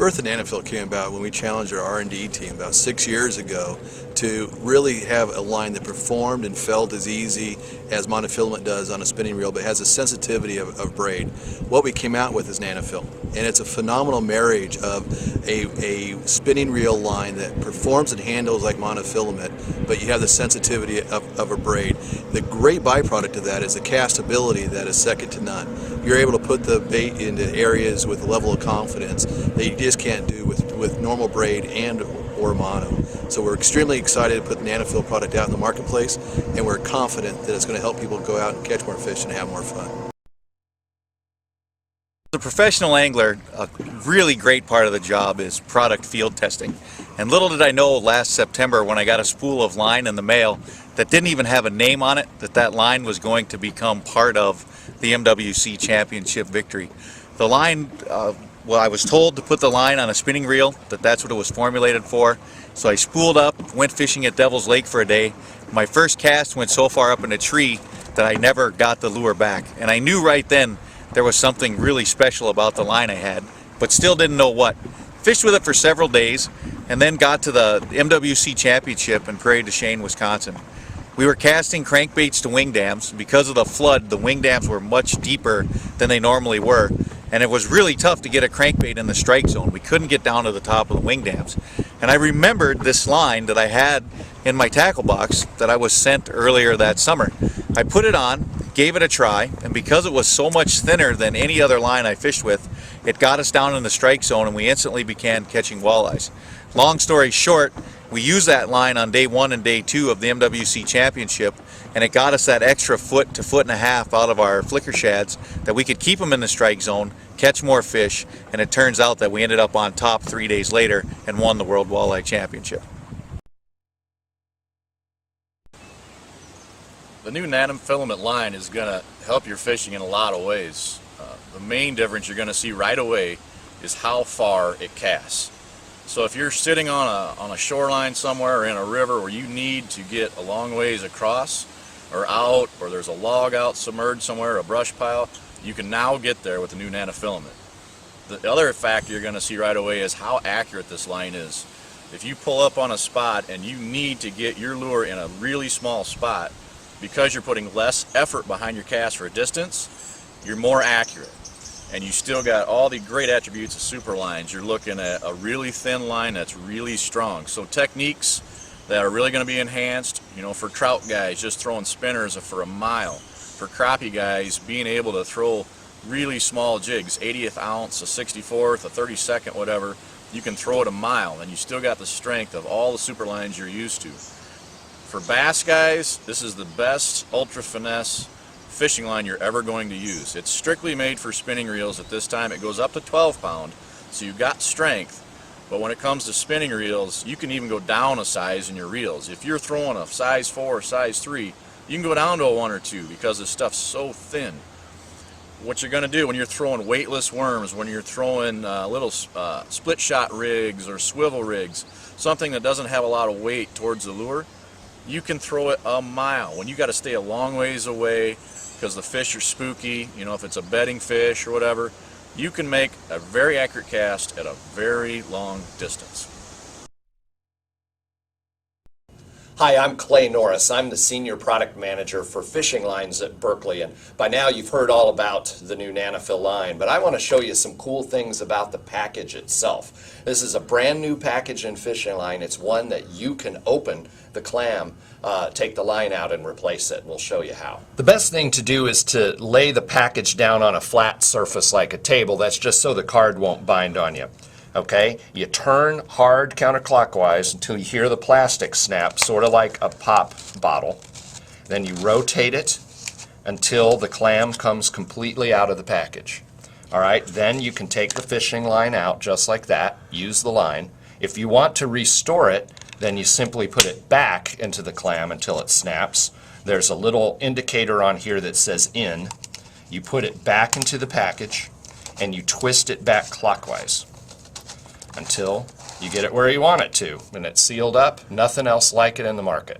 birth of NanoFil came about when we challenged our R&D team about 6 years ago to really have a line that performed and felt as easy as monofilament does on a spinning reel, but has a sensitivity of braid. What we came out with is NanoFil, and it's a phenomenal marriage of a spinning reel line that performs and handles like monofilament, but you have the sensitivity of a braid. The great byproduct of that is the castability that is second to none. You're able to put the bait into areas with a level of confidence that you just can't do with normal braid and or mono. So we're extremely excited to put the NanoFil product out in the marketplace, and we're confident that it's going to help people go out and catch more fish and have more fun. As a professional angler, a really great part of the job is product field testing. And little did I know last September when I got a spool of line in the mail that didn't even have a name on it, that line was going to become part of the MWC Championship victory. The line, well, I was told to put the line on a spinning reel, that's what it was formulated for. So I spooled up, went fishing at Devil's Lake for a day. My first cast went so far up in a tree that I never got the lure back. And I knew right then there was something really special about the line I had, but still didn't know what. Fished with it for several days, and then got to the MWC Championship in Prairie du Chien, Wisconsin. We were casting crankbaits to wing dams. Because of the flood, the wing dams were much deeper than they normally were, and it was really tough to get a crankbait in the strike zone. We couldn't get down to the top of the wing dams. And I remembered this line that I had in my tackle box that I was sent earlier that summer. I put it on, gave it a try, and because it was so much thinner than any other line I fished with, it got us down in the strike zone and we instantly began catching walleyes. Long story short, we used that line on day 1 and day 2 of the MWC Championship, and it got us that extra foot to foot and a half out of our flicker shads that we could keep them in the strike zone, catch more fish, and it turns out that we ended up on top 3 days later and won the World Walleye Championship. The new nanofilament line is going to help your fishing in a lot of ways. The main difference you're going to see right away is how far it casts. So if you're sitting on a shoreline somewhere or in a river where you need to get a long ways across or out, or there's a log out submerged somewhere, a brush pile, you can now get there with the new nanofilament. The other factor you're going to see right away is how accurate this line is. If you pull up on a spot and you need to get your lure in a really small spot, because you're putting less effort behind your cast for a distance, you're more accurate. And you still got all the great attributes of super lines. You're looking at a really thin line that's really strong. So techniques that are really going to be enhanced, you know, for trout guys, just throwing spinners for a mile. For crappie guys, being able to throw really small jigs, 80th ounce, a 64th, a 32nd, whatever, you can throw it a mile and you still got the strength of all the super lines you're used to. For bass guys, this is the best ultra finesse fishing line you're ever going to use. It's strictly made for spinning reels at this time. It goes up to 12 pound, so you've got strength, but when it comes to spinning reels, you can even go down a size in your reels. If you're throwing a size 4 or size 3, you can go down to a 1 or 2 because this stuff's so thin. What you're going to do when you're throwing weightless worms, when you're throwing little split shot rigs or swivel rigs, something that doesn't have a lot of weight towards the lure, you can throw it a mile. When you got to stay a long ways away because the fish are spooky, you know, if it's a bedding fish or whatever, you can make a very accurate cast at a very long distance. Hi, I'm Clay Norris. I'm the Senior Product Manager for Fishing Lines at Berkley, and by now you've heard all about the new NanoFil line, but I want to show you some cool things about the package itself. This is a brand new package in fishing line. It's one that you can open the clam, take the line out and replace it. We'll show you how. The best thing to do is to lay the package down on a flat surface like a table. That's just so the card won't bind on you. Okay, you turn hard counterclockwise until you hear the plastic snap, sort of like a pop bottle. Then you rotate it until the clam comes completely out of the package. All right, then you can take the fishing line out just like that, use the line. If you want to restore it, then you simply put it back into the clam until it snaps. There's a little indicator on here that says in. You put it back into the package and you twist it back clockwise until you get it where you want it to, and it's sealed up. Nothing else like it in the market.